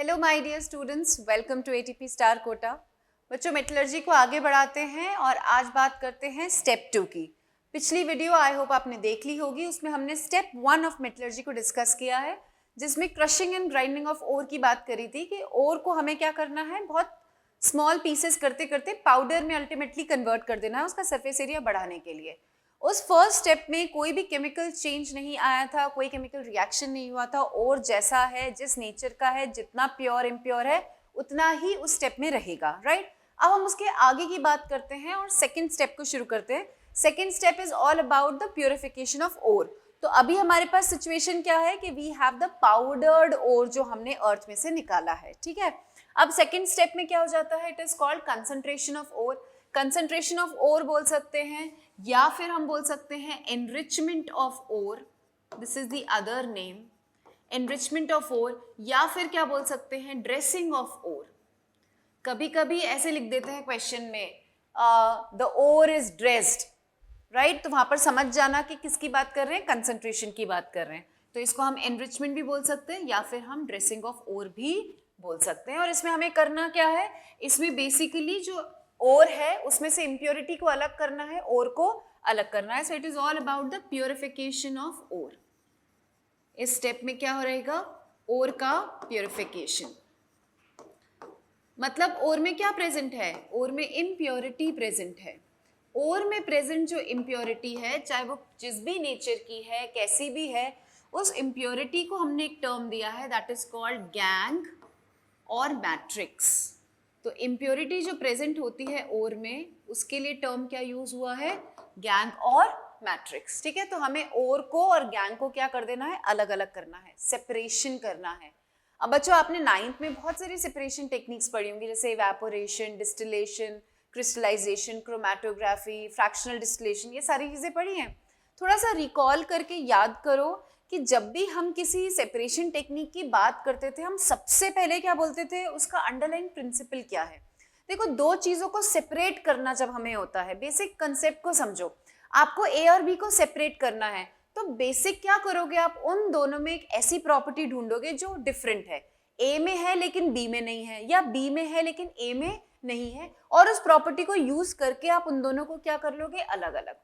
Hello my dear students, welcome to ATP star Kota. बच्चों, metallurgy को आगे बढ़ाते हैं और आज बात करते हैं स्टेप 2 की। पिछली वीडियो आई होप आपने देख ली होगी, उसमें हमने स्टेप 1 ऑफ मेटलर्जी को डिस्कस किया है, जिसमें crushing and grinding of ore की बात करी थी कि ओर को हमें क्या करना है, बहुत स्मॉल पीसेस करते करते पाउडर में अल्टीमेटली कन्वर्ट कर देना है उसका सरफेस एरिया बढ़ाने के लिए। उस फर्स्ट स्टेप में कोई भी केमिकल चेंज नहीं आया था, कोई केमिकल रिएक्शन नहीं हुआ था, और जैसा है, जिस नेचर का है, जितना प्योर इम्प्योर है उतना ही उस स्टेप में रहेगा, राइट। अब हम उसके आगे की बात करते हैं और सेकेंड स्टेप को शुरू करते हैं। Second step is all about the purification of ore. तो अभी हमारे पास सिचुएशन क्या है कि we have the powdered ore जो हमने अर्थ में से निकाला है, ठीक है। अब सेकेंड स्टेप में क्या हो जाता है, it is called concentration of ore. Concentration of ore बोल सकते हैं या फिर हम बोल सकते हैं enrichment of ore, this is the other name, enrichment of ore, या फिर क्या बोल सकते हैं ड्रेसिंग ऑफ ओर। कभी कभी ऐसे लिख देते हैं क्वेश्चन में the ore is dressed, right, तो वहां पर समझ जाना कि किसकी बात कर रहे हैं, कंसंट्रेशन की बात कर रहे हैं। तो इसको हम एनरिचमेंट भी बोल सकते हैं या फिर हम ड्रेसिंग ऑफ ओर भी बोल सकते हैं। और इसमें हमें करना क्या है, इसमें बेसिकली जो ओर है उसमें से इम्प्योरिटी को अलग करना है, ओर को अलग करना है। So it is all about the purification of ore. इस स्टेप में क्या हो रहेगा, ओर का प्योरिफिकेशन। मतलब ओर में क्या प्रेजेंट है, ओर में इम्प्योरिटी प्रेजेंट है। ओर में प्रेजेंट जो इम्प्योरिटी है, चाहे वो जिस भी नेचर की है, कैसी भी है, उस इम्प्योरिटी को हमने एक टर्म दिया है, दैट इज कॉल्ड गैंग और मैट्रिक्स। तो इम्प्योरिटी जो प्रेजेंट होती है ओर में, उसके लिए टर्म क्या यूज हुआ है, गैंग और मैट्रिक्स, ठीक है। तो हमें ओर को और गैंग को क्या कर देना है, अलग अलग करना है, सेपरेशन करना है। अब बच्चों, आपने 9th में बहुत सारी सेपरेशन टेक्निक्स पढ़ी होंगी, जैसे evaporation, distillation, crystallization, chromatography, fractional distillation, ये सारी चीजें पढ़ी हैं। थोड़ा सा रिकॉल करके याद करो कि जब भी हम किसी सेपरेशन टेक्निक की बात करते थे, हम सबसे पहले क्या बोलते थे, उसका अंडरलाइन प्रिंसिपल क्या है। देखो, दो चीजों को सेपरेट करना जब हमें होता है, बेसिक कंसेप्ट को समझो, आपको ए और बी को सेपरेट करना है, तो बेसिक क्या करोगे, आप उन दोनों में एक ऐसी प्रॉपर्टी ढूंढोगे जो डिफरेंट है, ए में है लेकिन बी में नहीं है, या बी में है लेकिन ए में नहीं है, और उस प्रॉपर्टी को यूज करके आप उन दोनों को क्या कर लोगे, अलग अलग।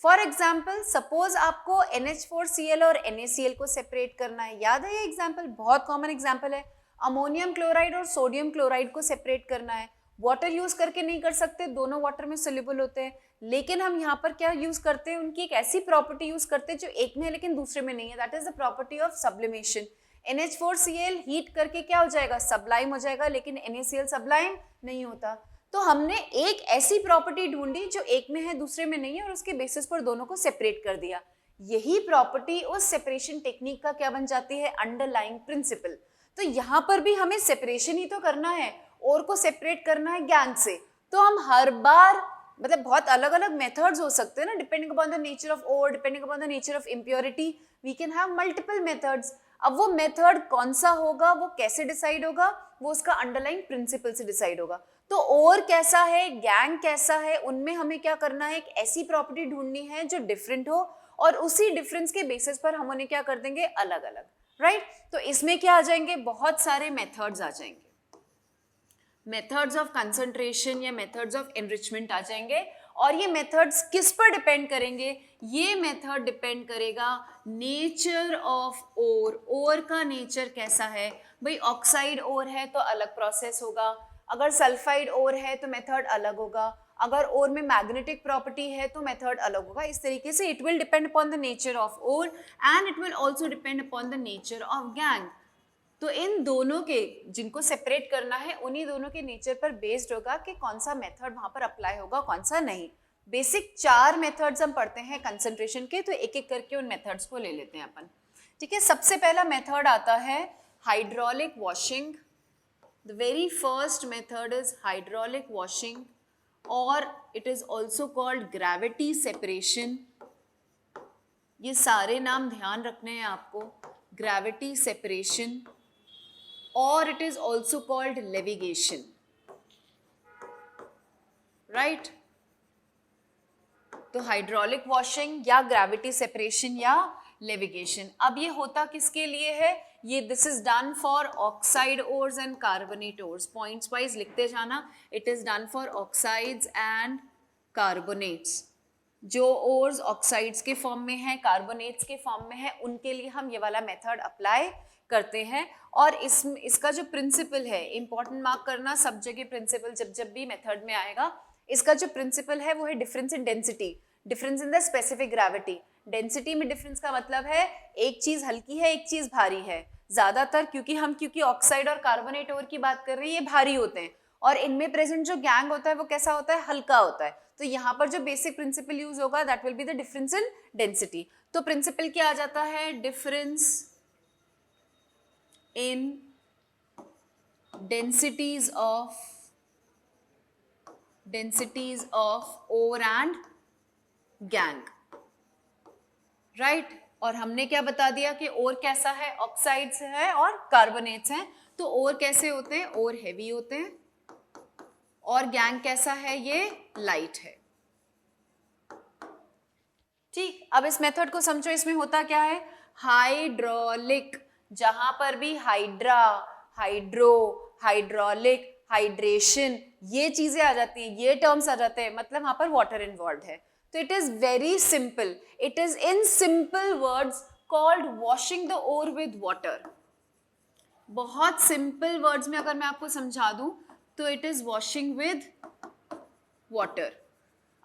फॉर एग्जाम्पल, सपोज आपको NH4Cl और NaCl को सेपरेट करना है। याद है ये एग्जाम्पल, बहुत कॉमन एग्जाम्पल है। अमोनियम क्लोराइड और सोडियम क्लोराइड को सेपरेट करना है, वाटर यूज करके नहीं कर सकते, दोनों वाटर में सोल्यूबल होते हैं, लेकिन हम यहाँ पर क्या यूज करते हैं, उनकी एक ऐसी प्रॉपर्टी यूज करते हैं जो एक में है लेकिन दूसरे में नहीं है, that is the property of sublimation. NH4Cl heat करके क्या हो जाएगा, सब्लाइम हो जाएगा, लेकिन NaCl सब्लाइम नहीं होता। तो हमने एक ऐसी प्रॉपर्टी ढूंढी जो एक में है दूसरे में नहीं है, और उसके बेसिस पर दोनों को सेपरेट कर दिया। यही प्रॉपर्टी उस सेपरेशन टेक्निक का क्या बन जाती है, अंडरलाइंग प्रिंसिपल। तो यहाँ पर भी हमें सेपरेशन ही तो करना है, और को सेपरेट करना है गैंग से। तो हम हर बार, मतलब बहुत अलग अलग मेथड्स हो सकते हैं ना, depending upon the nature of ore, depending upon the nature of impurity, we can have multiple methods. अब वो मेथड कौन सा होगा, वो कैसे डिसाइड होगा, वो उसका अंडरलाइंग प्रिंसिपल से डिसाइड होगा। तो ओर कैसा है, गैंग कैसा है, उनमें हमें क्या करना है, एक ऐसी प्रॉपर्टी ढूंढनी है जो डिफरेंट हो, और उसी डिफरेंस के बेसिस पर हम उन्हें क्या कर देंगे, अलग अलग, राइट। तो इसमें क्या आ जाएंगे, बहुत सारे मेथड्स आ जाएंगे, मेथड्स ऑफ कंसंट्रेशन या मेथड्स ऑफ एनरिचमेंट आ जाएंगे। और ये मेथड्स किस पर डिपेंड करेंगे, ये मेथड डिपेंड करेगा नेचर ऑफ ओर। ओर का नेचर कैसा है, भाई ऑक्साइड ओर है तो अलग प्रोसेस होगा, अगर सल्फाइड ओर है तो मेथड अलग होगा, अगर ओर में मैग्नेटिक प्रॉपर्टी है तो मेथड अलग होगा। इस तरीके से it will depend upon the nature of ore and it will also depend upon the nature of gangue. तो इन दोनों के, जिनको सेपरेट करना है, उन्हीं दोनों के नेचर पर बेस्ड होगा कि कौन सा मेथड वहां पर अप्लाई होगा, कौन सा नहीं। बेसिक 4 मेथड्स हम पढ़ते हैं कंसंट्रेशन के, तो एक एक करके उन मेथड्स को ले लेते हैं अपन, ठीक है। सबसे पहला मेथड आता है hydraulic washing. The very first method is hydraulic washing, और it is also called gravity separation. ये सारे नाम ध्यान रखने हैं आपको, ग्रेविटी सेपरेशन, और it is also called levitation, right? तो हाइड्रोलिक वॉशिंग या ग्रेविटी सेपरेशन या लेविगेशन। अब ये होता किसके लिए है, ये this is done for oxide ores and carbonate ores, points wise लिखते जाना। It is done for oxides and carbonates. जो ओर्स ऑक्साइड्स के फॉर्म में है, कार्बोनेट्स के फॉर्म में है, उनके लिए हम ये वाला मेथड अप्लाई करते हैं। और इसका जो प्रिंसिपल है, इंपॉर्टेंट मार्क करना सब जगह प्रिंसिपल जब भी मेथड में आएगा, इसका जो प्रिंसिपल है वो है difference in density, difference in the specific gravity. Density में डिफरेंस का मतलब है एक चीज हल्की है, एक चीज भारी है। ज्यादातर क्योंकि ऑक्साइड और कार्बोनेट ओर की बात कर रहे हैं, ये भारी होते हैं, और इनमें प्रेजेंट जो गैंग होता है वो कैसा होता है, हल्का होता है। तो यहाँ पर जो बेसिक प्रिंसिपल यूज होगा that will be the difference in density. तो प्रिंसिपल क्या आ जाता है, difference in densities of ore and gangue, right. और हमने क्या बता दिया कि ओर कैसा है, ऑक्साइड्स है और कार्बोनेट्स हैं। तो ओर कैसे होते हैं, ओर हैवी होते हैं, और गैंग कैसा है, ये लाइट है। ठीक, अब इस मेथड को समझो, इसमें होता क्या है, हाइड्रोलिक, जहां पर भी हाइड्रा, हाइड्रो, हाइड्रोलिक, हाइड्रेशन, ये चीजें आ जाती हैं, ये टर्म्स आ जाते हैं, मतलब वहां पर वाटर इन्वॉल्व है। तो it is very simple, it is in simple words called washing the ore with water. बहुत सिंपल वर्ड्स में अगर मैं आपको समझा दूं तो it is washing with water.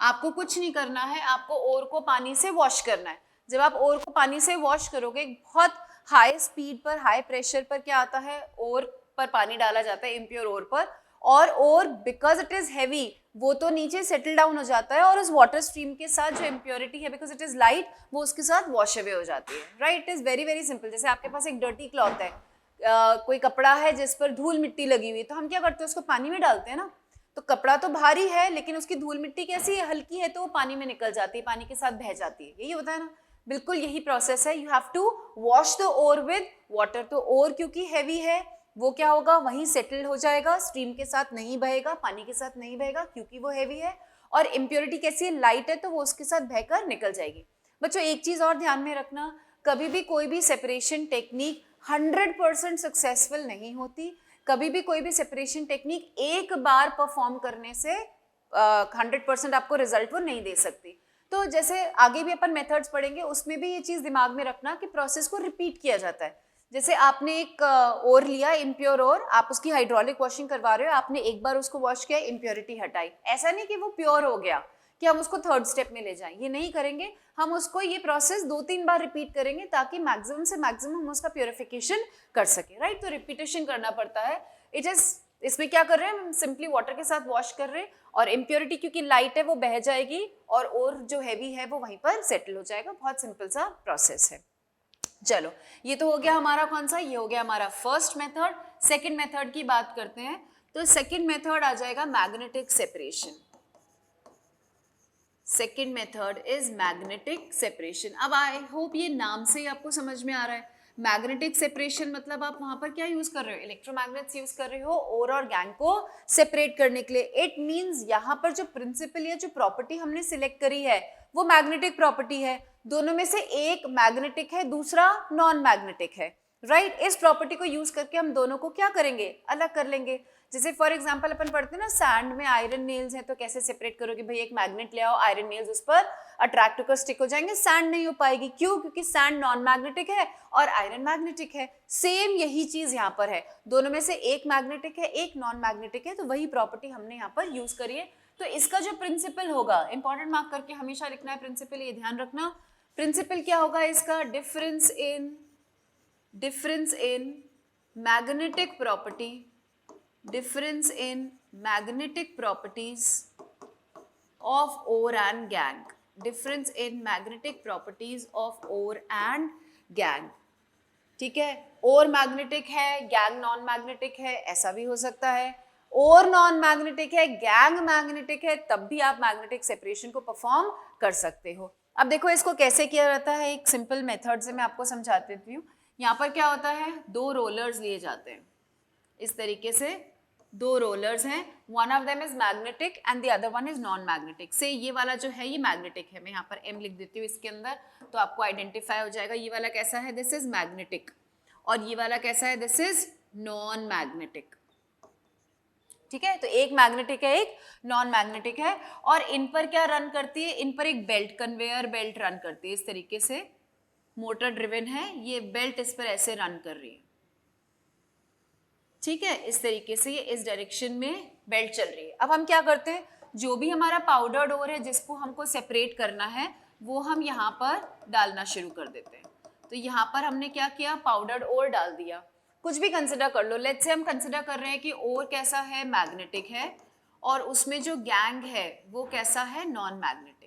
आपको कुछ नहीं करना है, आपको ओर को पानी से वॉश करना है। जब आप ओर को पानी से वॉश करोगे, बहुत हाई स्पीड पर, हाई प्रेशर पर क्या आता है, ओर पर पानी डाला जाता है, इम्प्योर ओर पर, और ओर बिकॉज इट इज हैवी वो तो नीचे सेटल डाउन हो जाता है, और उस वाटर स्ट्रीम के साथ जो इम्प्योरिटी है, बिकॉज इट इज लाइट, वो उसके साथ वॉश अवे हो जाती है, right. It is very very simple. जैसे आपके पास एक डर्टी क्लॉथ है, कोई कपड़ा है जिस पर धूल मिट्टी लगी हुई, तो हम क्या करते हैं, उसको पानी में डालते हैं ना। तो कपड़ा तो भारी है, लेकिन उसकी धूल मिट्टी कैसी है, हल्की है, तो वो पानी में निकल जाती है, पानी के साथ बह जाती है, यही होता है ना। बिल्कुल यही प्रोसेस है, you have to wash the ore with water. तो ओर क्योंकि हैवी है, वो क्या होगा, वहीं सेटल हो जाएगा, स्ट्रीम के साथ नहीं बहेगा, पानी के साथ नहीं बहेगा, क्योंकि वो हैवी है। और इम्प्योरिटी कैसी है, लाइट है, तो वो उसके साथ बहकर निकल जाएगी। बच्चों एक चीज और ध्यान में रखना, कभी भी कोई भी सेपरेशन टेक्निक 100% सक्सेसफुल नहीं होती। कभी भी कोई भी सेपरेशन टेक्निक एक बार परफॉर्म करने से 100% आपको रिजल्ट वो नहीं दे सकती। तो जैसे आगे भी अपन मेथड्स पढ़ेंगे, उसमें भी ये चीज दिमाग में रखना कि प्रोसेस को रिपीट किया जाता है। जैसे आपने एक ओर लिया, इम्प्योर ओर, आप उसकी हाइड्रोलिक वॉशिंग करवा रहे हो, आपने एक बार उसको वॉश किया, इम्प्योरिटी हटाई, ऐसा नहीं कि वो प्योर हो गया कि हम उसको थर्ड स्टेप में ले जाएं, ये नहीं करेंगे। हम उसको ये प्रोसेस 2-3 बार रिपीट करेंगे ताकि मैक्सिमम से मैक्सिमम हम उसका प्योरिफिकेशन कर सके, राइट। तो रिपीटेशन करना पड़ता है। इट इज, इसमें क्या कर रहे हैं, हम सिंपली वाटर के साथ वॉश कर रहे हैं, और इम्प्योरिटी क्योंकि लाइट है वो बह जाएगी, और जो हैवी है वो वहीं पर सेटल हो जाएगा। बहुत सिंपल सा प्रोसेस है। चलो, ये तो हो गया हमारा कौन सा, ये हो गया हमारा फर्स्ट मेथड। सेकंड मेथड की बात करते हैं, तो सेकंड मेथड आ जाएगा magnetic separation. Second method is magnetic separation. अब आई होप ये नाम से ही आपको समझ में आ रहा है। मैग्नेटिक सेपरेशन मतलब आप वहां पर क्या यूज कर रहे हो, इलेक्ट्रोमैग्नेट्स यूज कर रहे हो ओर और गैंग को सेपरेट करने के लिए। इट मींस यहाँ पर जो प्रिंसिपल या जो प्रॉपर्टी हमने सिलेक्ट करी है वो मैग्नेटिक प्रॉपर्टी है। दोनों में से एक मैग्नेटिक है, दूसरा नॉन मैग्नेटिक है, राइट। इस प्रॉपर्टी को यूज करके हम दोनों को क्या करेंगे, अलग कर लेंगे। जैसे फॉर एग्जांपल अपन पढ़ते हैं ना, सैंड में आयरन नेल्स हैं, तो कैसे सेपरेट करोगे, भाई एक मैग्नेट ले आओ, आयरन नेल्स उस पर अट्रैक्ट होकर स्टिक हो जाएंगे, सैंड नहीं हो पाएगी। क्यों, क्योंकि सैंड नॉन मैग्नेटिक है और आयरन मैग्नेटिक है। सेम यही चीज यहाँ पर है, दोनों में से एक मैग्नेटिक है, एक नॉन मैग्नेटिक है, तो वही प्रॉपर्टी हमने यहाँ पर यूज करी है। तो इसका जो प्रिंसिपल होगा, इंपॉर्टेंट मार्क करके हमेशा लिखना है प्रिंसिपल, ये ध्यान रखना। प्रिंसिपल क्या होगा इसका, difference in magnetic property, difference in magnetic properties of ore and gang, difference in magnetic properties of ore and gang। ठीक है, ओर मैग्नेटिक है, गैंग नॉन मैग्नेटिक है, ऐसा भी हो सकता है। ओर नॉन मैग्नेटिक है, गैंग मैग्नेटिक है, तब भी आप मैग्नेटिक सेपरेशन को परफॉर्म कर सकते हो। अब देखो इसको कैसे किया जाता है, एक सिंपल मेथड से मैं आपको समझा देती हूँ। यहाँ पर क्या होता है, दो रोलर्स लिए जाते हैं, इस तरीके से दो रोलर्स हैं, one of them is magnetic and the other one is non magnetic. से ये वाला जो है ये मैग्नेटिक है, मैं यहाँ पर M लिख देती हूँ इसके अंदर, तो आपको आइडेंटिफाई हो जाएगा ये वाला कैसा है, दिस इज मैग्नेटिक, और ये वाला कैसा है, दिस इज नॉन मैग्नेटिक। ठीक है, तो एक मैग्नेटिक है एक नॉन मैग्नेटिक है, और इन पर क्या रन करती है, इन पर एक बेल्ट, कन्वेयर बेल्ट रन करती है, इस तरीके से मोटर ड्रिवन है, ये बेल्ट इस पर ऐसे रन कर रही है। ठीक है, इस तरीके से ये इस डायरेक्शन में बेल्ट चल रही है। अब हम क्या करते हैं, जो भी हमारा पाउडर्ड ओर है जिसको हमको सेपरेट करना है वो हम यहाँ पर डालना शुरू कर देते हैं। तो यहाँ पर हमने क्या किया, पाउडर्ड ओर डाल दिया। कुछ भी कंसिडर कर लो, लेट्स से हम कंसिडर कर रहे हैं कि ओर कैसा है, मैग्नेटिक है, और उसमें जो गैंग है वो कैसा है, नॉन मैग्नेटिक।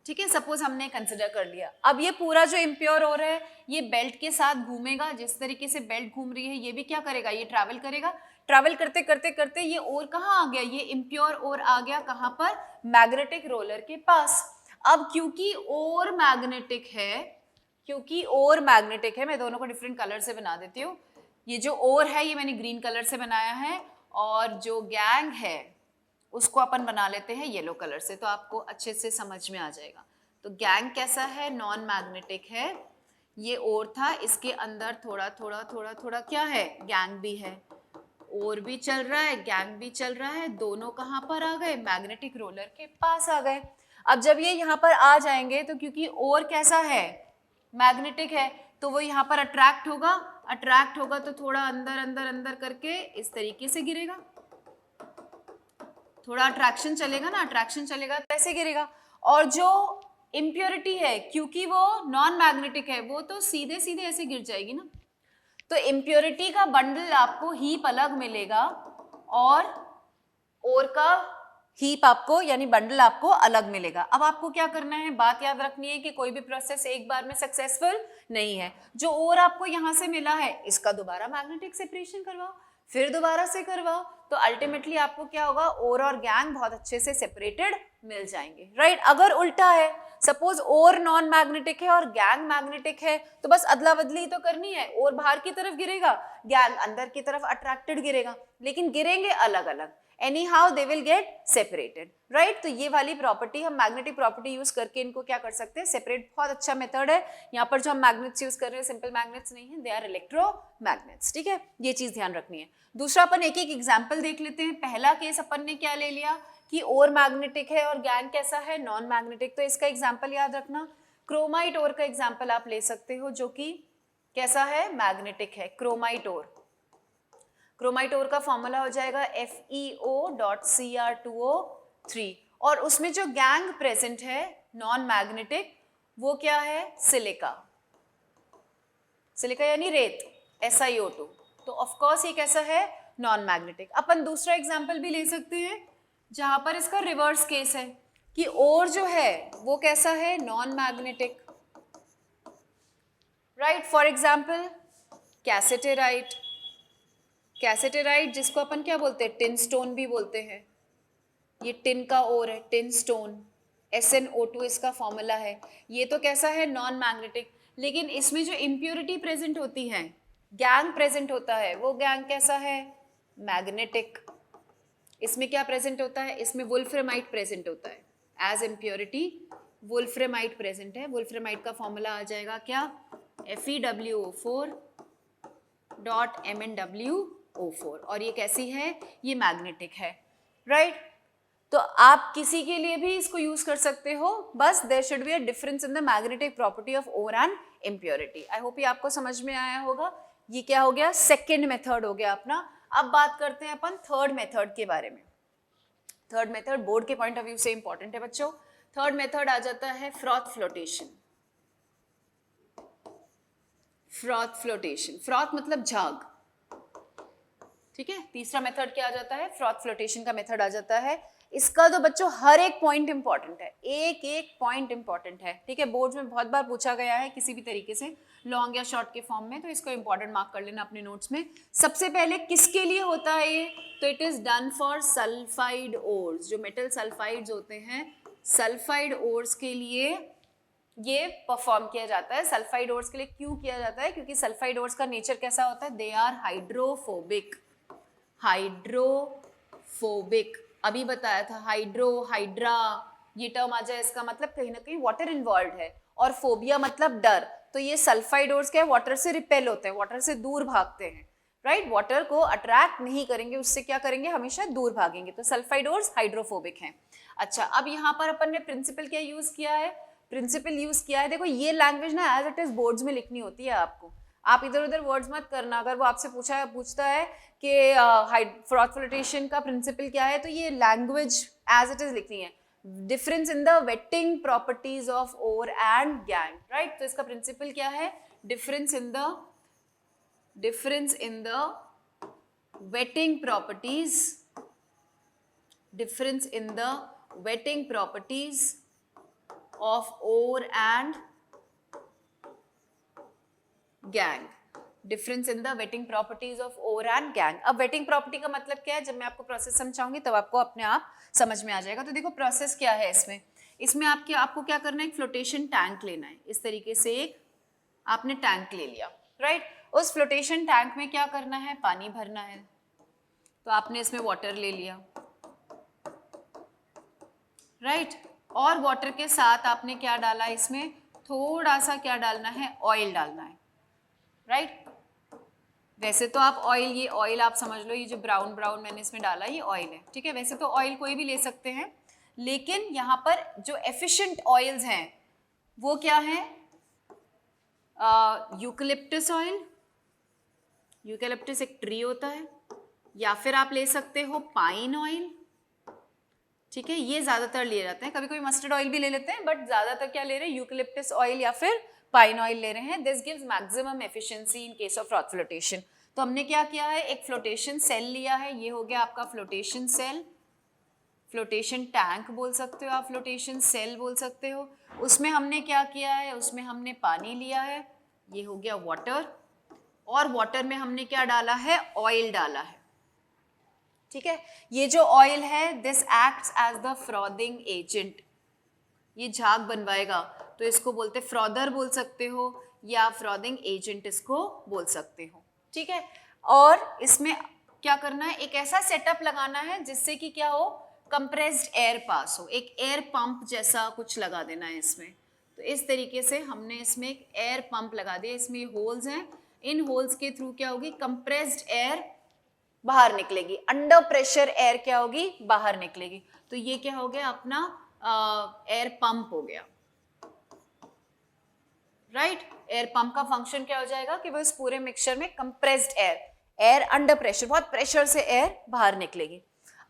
ठीक है, सपोज हमने कंसिडर कर लिया। अब ये पूरा जो इम्प्योर ओर है ये बेल्ट के साथ घूमेगा, जिस तरीके से बेल्ट घूम रही है ये भी क्या करेगा, ये ट्रैवल करेगा। ट्रैवल करते करते करते ये ओर कहाँ आ गया, ये इम्प्योर ओर आ गया कहाँ पर, मैग्नेटिक रोलर के पास। अब क्योंकि ओर मैग्नेटिक है, क्योंकि ओर मैग्नेटिक है, मैं दोनों को डिफरेंट कलर से बना देती हूँ। ये जो ओर है ये मैंने ग्रीन कलर से बनाया है, और जो गैंग है उसको अपन बना लेते हैं येलो कलर से, तो आपको अच्छे से समझ में आ जाएगा। तो गैंग कैसा है, नॉन मैग्नेटिक है, ये ओर था, इसके अंदर थोड़ा थोड़ा थोड़ा थोड़ा क्या है, गैंग भी है, ओर भी चल रहा है, गैंग भी चल रहा है, दोनों कहाँ पर आ गए, मैग्नेटिक रोलर के पास आ गए। अब जब ये यहाँ पर आ जाएंगे तो क्योंकि ओर कैसा है, मैग्नेटिक है, तो वो यहाँ पर अट्रैक्ट होगा तो थोड़ा अंदर अंदर अंदर करके इस तरीके से गिरेगा, थोड़ा अट्रैक्शन चलेगा ना, अट्रैक्शन चलेगा तो ऐसे गिरेगा। और जो इम्प्योरिटी है क्योंकि वो नॉन मैग्नेटिक है वो तो सीधे सीधे ऐसे गिर जाएगी ना, तो इम्प्योरिटी का बंडल आपको हीप अलग मिलेगा और ओर का हीप आपको यानी बंडल आपको अलग मिलेगा। अब आपको क्या करना है, बात याद रखनी है कि कोई भी प्रोसेस एक बार में सक्सेसफुल नहीं है। जो ओर आपको यहाँ से मिला है इसका दोबारा मैग्नेटिक सेपरेशन करवाओ, फिर दोबारा से करवाओ, तो अल्टीमेटली आपको क्या होगा, ओर और गैंग बहुत अच्छे से सेपरेटेड मिल जाएंगे, राइट। अगर उल्टा है, सपोज ओर नॉन मैग्नेटिक है और गैंग मैग्नेटिक है, तो बस अदला बदली तो करनी है, ओर बाहर की तरफ गिरेगा, गैंग अंदर की तरफ अट्रैक्टेड गिरेगा, लेकिन गिरेंगे अलग अलग, anyhow they will get separated, right। तो ये वाली प्रॉपर्टी हम मैग्नेटिक प्रॉपर्टी यूज करके इनको क्या कर सकते हैं, सेपरेट। बहुत अच्छा मेथड है। यहाँ पर जो हम मैग्नेट्स यूज कर रहे हैं सिंपल मैग्नेट्स नहीं है, दे आर इलेक्ट्रोमैग्नेट्स, ठीक है, ये चीज ध्यान रखनी है। दूसरा अपन एक एक एग्जाम्पल देख लेते हैं। पहला केस अपन ने क्या ले लिया कि ओर मैग्नेटिक है और गैंग कैसा है, नॉन मैग्नेटिक, तो इसका एग्जाम्पल याद रखना, क्रोमाइट ओर का एग्जाम्पल आप ले सकते हो जो कि कैसा है, मैग्नेटिक है, क्रोमाइट ओर। क्रोमाइट ओर का फॉर्मूला हो जाएगा FeO.Cr2O3, और उसमें जो गैंग प्रेजेंट है नॉन मैग्नेटिक वो क्या है, सिलिका, सिलिका यानी रेत, SiO2, तो ऑफ कोर्स ये कैसा है, नॉन मैग्नेटिक। अपन दूसरा एग्जांपल भी ले सकते हैं जहां पर इसका रिवर्स केस है कि ओर जो है वो कैसा है, non magnetic, right. For example cassiterite, cassiterite जिसको अपन क्या बोलते हैं, टिन स्टोन भी बोलते हैं, ये टिन का ओर है, टिन स्टोन, SnO2 इसका फॉर्मूला है। ये तो कैसा है, नॉन मैग्नेटिक, लेकिन इसमें जो इम्प्योरिटी प्रेजेंट होती है, गैंग प्रेजेंट होता है, वो गैंग कैसा है, मैग्नेटिक। इसमें क्या प्रेजेंट होता है, इसमें वुल्फ्रेमाइट प्रेजेंट होता है, एज इम्प्योरिटी वुल्फ्रेमाइट प्रेजेंट है। वुल्फ्रेमाइट का फॉर्मूला आ जाएगा क्या, FeWO4.MnWO4, और ये कैसी है, ये मैग्नेटिक है, राइट। तो आप किसी के लिए भी इसको यूज कर सकते हो, बस there should be a difference in the magnetic property of ore and impurity. I hope ये आपको समझ में आया होगा। ये क्या हो गया, सेकेंड मेथड हो गया अपना। अब बात करते हैं अपन थर्ड मेथड के बारे में। थर्ड मेथड बोर्ड के पॉइंट ऑफ व्यू से इंपॉर्टेंट है बच्चों। थर्ड मेथड आ जाता है froth flotation. Froth flotation, froth मतलब झाग, ठीक है। तीसरा मेथड क्या आ जाता है, फ्रॉथ फ्लोटेशन का मेथड आ जाता है। इसका तो बच्चों हर एक पॉइंट इंपॉर्टेंट है, एक एक पॉइंट इंपॉर्टेंट है, ठीक है। बोर्ड में बहुत बार पूछा गया है किसी भी तरीके से, लॉन्ग या शॉर्ट के फॉर्म में, तो इसको इंपॉर्टेंट मार्क कर लेना अपने नोट्स में। सबसे पहले किसके लिए होता है ये, तो it is done for sulphide ores, जो मेटल सल्फाइड्स होते हैं, सल्फाइड ओर्स के लिए ये परफॉर्म किया जाता है। सल्फाइड ओर्स के लिए क्यों किया जाता है, क्योंकि सल्फाइड ओर्स का नेचर कैसा होता है, दे आर हाइड्रोफोबिक। हाइड्रोफोबिक, अभी बताया था हाइड्रो, हाइड्रा, ये टर्म आ जाए इसका मतलब कहीं ना कहीं वाटर इन्वॉल्व है, और फोबिया मतलब डर। तो ये सल्फाइड ओर्स क्या है, वाटर से रिपेल होते हैं, वाटर से दूर भागते हैं, राइट, वाटर को अट्रैक्ट नहीं करेंगे, उससे क्या करेंगे, हमेशा दूर भागेंगे। तो सल्फाइड ओर्स हाइड्रोफोबिक हैं। अच्छा, अब यहाँ पर अपन ने प्रिंसिपल क्या यूज किया है, प्रिंसिपल यूज किया है, देखो ये लैंग्वेज ना एज इट इज बोर्ड्स में लिखनी होती है आपको, आप इधर उधर वर्ड्स मत करना। अगर वो आपसे पूछता है कि फ्रॉथ फ्लोटेशन का प्रिंसिपल क्या है, तो ये लैंग्वेज एज इट इज लिखनी है, difference in the wetting properties of ore and gangue, right. तो इसका प्रिंसिपल क्या है, difference in the wetting properties, difference in the wetting properties of ore and gang, difference in the wetting properties of ore and gang। अब wetting property का मतलब क्या है, जब मैं आपको प्रोसेस समझाऊंगी तब आपको अपने आप समझ में आ जाएगा। तो देखो प्रोसेस क्या है इसमें आपको क्या करना है, एक फ्लोटेशन टैंक लेना है। इस तरीके से एक आपने टैंक ले लिया, राइट। उस फ्लोटेशन टैंक में क्या करना है, पानी भरना है। तो आपने इसमें वाटर ले लिया, राइट, और वाटर के साथ आपने क्या डाला, इसमें थोड़ा सा क्या डालना है, ऑयल डालना है, राइट। वैसे तो आप ऑयल, ये ऑयल आप समझ लो, ये जो ब्राउन ब्राउन मैंने इसमें डाला ये ऑयल है, ठीक है। वैसे तो ऑयल कोई भी ले सकते हैं, लेकिन यहाँ पर जो एफिशिएंट ऑयल्स हैं वो क्या है, यूकलिप्टस ऑयल, यूकलिप्टस एक ट्री होता है, या फिर आप ले सकते हो पाइन ऑयल, ठीक है, ये ज्यादातर लिए जाते हैं, कभी कभी मस्टर्ड ऑयल भी ले लेते हैं, बट ज्यादातर क्या ले रहे हैं, यूकलिप्टस ऑयल या फिर पाइन ऑयल ले रहे हैं। This gives maximum efficiency in case of froth flotation. तो हमने क्या किया है, एक फ्लोटेशन सेल लिया है, ये हो गया आपका फ्लोटेशन सेल, फ्लोटेशन टैंक बोल सकते हो आप, फ्लोटेशन सेल बोल सकते हो। उसमें हमने क्या किया है, उसमें हमने पानी लिया है, ये हो गया वाटर, और वाटर में हमने क्या डाला है, ऑयल डाला है, ठीक है। ये जो ऑयल है, this acts as the frothing agent, ये झाग बनवाएगा, तो इसको बोलते फ्रॉदर बोल सकते हो, या फ्रॉदिंग एजेंट इसको बोल सकते हो, ठीक है। और इसमें क्या करना है, एक ऐसा सेटअप लगाना है जिससे कि क्या हो, कंप्रेस्ड एयर पास हो, एक एयर पंप जैसा कुछ लगा देना है इसमें। तो इस तरीके से हमने इसमें एक एयर पंप लगा दिया, इसमें होल्स हैं, इन होल्स के थ्रू क्या होगी, कंप्रेस्ड एयर बाहर निकलेगी, अंडर प्रेशर एयर क्या होगी, बाहर निकलेगी। तो ये क्या हो गया, अपना एयर पंप हो गया, राइट। एयर पंप का फंक्शन क्या हो जाएगा कि वो इस पूरे मिक्सचर में कंप्रेस्ड एयर अंडर प्रेशर, बहुत प्रेशर से एयर बाहर निकलेगी।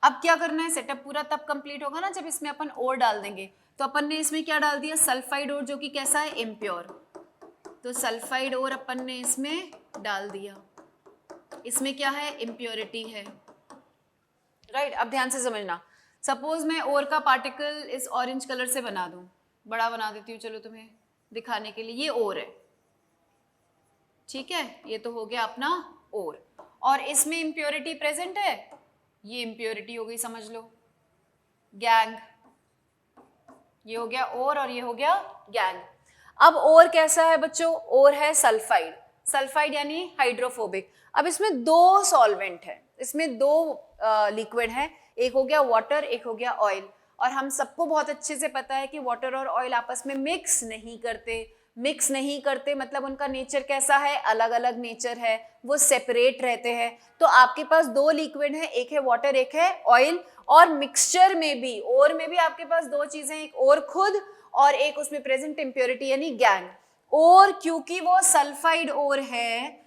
अब क्या करना है, सेटअप पूरा तब कंप्लीट होगा ना जब इसमें अपन ओर डाल देंगे। तो अपन ने इसमें क्या डाल दिया, सल्फाइड ओर, जो कि कैसा है, इम्प्योर। तो सल्फाइड ओर अपन ने इसमें डाल दिया, इसमें क्या है, इम्प्योरिटी है, राइट। अब ध्यान से समझना, सपोज मैं ओर का पार्टिकल इस ऑरेंज कलर से बना दूं, बड़ा बना देती हूँ चलो तुम्हें दिखाने के लिए, ये ओर है, ठीक है, ये तो हो गया अपना ओर, और इसमें इम्प्योरिटी प्रेजेंट है, ये इम्प्योरिटी हो गई, समझ लो गैंग, ये हो गया ओर और ये हो गया गैंग। अब ओर कैसा है बच्चों, ओर है सल्फाइड, सल्फाइड यानी हाइड्रोफोबिक। अब इसमें दो सॉल्वेंट है, इसमें दो लिक्विड है, एक हो गया वाटर, एक हो गया ऑयल। और हम सबको बहुत अच्छे से पता है कि वाटर और ऑयल आपस में मिक्स नहीं करते, मतलब उनका नेचर कैसा है, अलग अलग नेचर है, वो सेपरेट रहते हैं। तो आपके पास दो लिक्विड है, एक है वाटर, एक है ऑयल, और मिक्सचर में भी, ओर में भी आपके पास दो चीजें, एक ओर खुद और एक उसमें प्रेजेंट इम्प्योरिटी यानी गैंग। और क्योंकि वो सल्फाइड ओर है,